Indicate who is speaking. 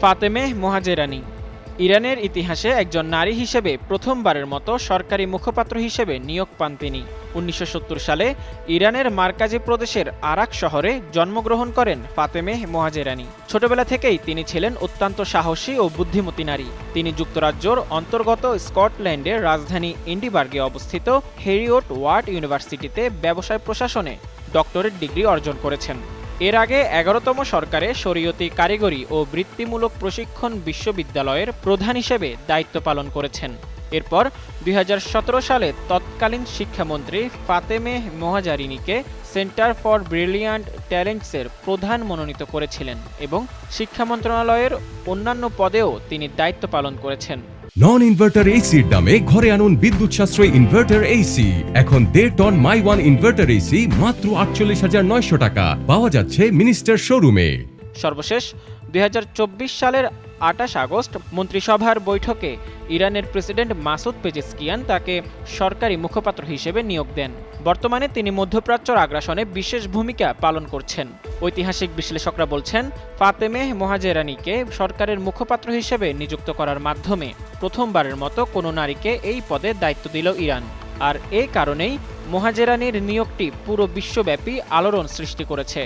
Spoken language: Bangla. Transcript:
Speaker 1: ফাতেমেহ মোহাজেরানি ইরানের ইতিহাসে একজন নারী হিসেবে প্রথমবারের মতো সরকারি মুখপাত্র হিসেবে নিয়োগ পান তিনি। ১৯৭০ সালে ইরানের মার্কাজি প্রদেশের আরাক শহরে জন্মগ্রহণ করেন ফাতেমেহ মোহাজেরানি। ছোটবেলা থেকেই তিনি ছিলেন অত্যন্ত সাহসী ও বুদ্ধিমতী নারী। তিনি যুক্তরাজ্যের অন্তর্গত স্কটল্যান্ডের রাজধানী এডিনবার্গে অবস্থিত হেরিওট ওয়ার্ড ইউনিভার্সিটিতে ব্যবসায় প্রশাসনে ডক্টরেট ডিগ্রি অর্জন করেছেন। এর আগে ১১তম সরকারে শরীয়তি কারিগরি ও বৃত্তিমূলক প্রশিক্ষণ বিশ্ববিদ্যালয়ের প্রধান হিসেবে দায়িত্ব পালন করেছেন। এরপর ২০১৭ সালে তৎকালীন শিক্ষামন্ত্রী ফাতেমেহ মোহাজারিনিকে সেন্টার ফর ব্রিলিয়ান্ট ট্যালেন্টসের প্রধান মনোনীত করেছিলেন এবং শিক্ষা মন্ত্রণালয়ের অন্যান্য পদেও তিনি দায়িত্ব পালন করেছেন।
Speaker 2: নন ইনভার্টার এসির দামে ঘরে আনুন বিদ্যুৎ সাশ্রয়ী ইনভার্টার এসি। এখন 1.5 ton my one inverter AC মাত্র ৪৮,৯০০ টাকা পাওয়া যাচ্ছে মিনিস্টার শোরুমে।
Speaker 1: সর্বশেষ ২০২৪ সালের ২৮ আগস্ট মন্ত্রিসভার বৈঠকে ইরানের প্রেসিডেন্ট মাসুদ পেজেশকিয়ান তাকে সরকারি মুখপাত্র হিসেবে নিয়োগ দেন। বর্তমানে তিনি মধ্যপ্রাচ্যর আগ্রাসনে বিশেষ ভূমিকা পালন করছেন। ঐতিহাসিক বিশ্লেষকরা বলছেন, ফাতেমেহ মোহাজেরানিকে সরকারের মুখপাত্র হিসেবে নিযুক্ত করার মাধ্যমে প্রথমবারের মতো কোনো নারীকে এই পদে দায়িত্ব দিল ইরান। আর এই কারণেই মোহাজেরানির নিয়োগটি পুরো বিশ্বব্যাপী আলোড়ন সৃষ্টি করেছে।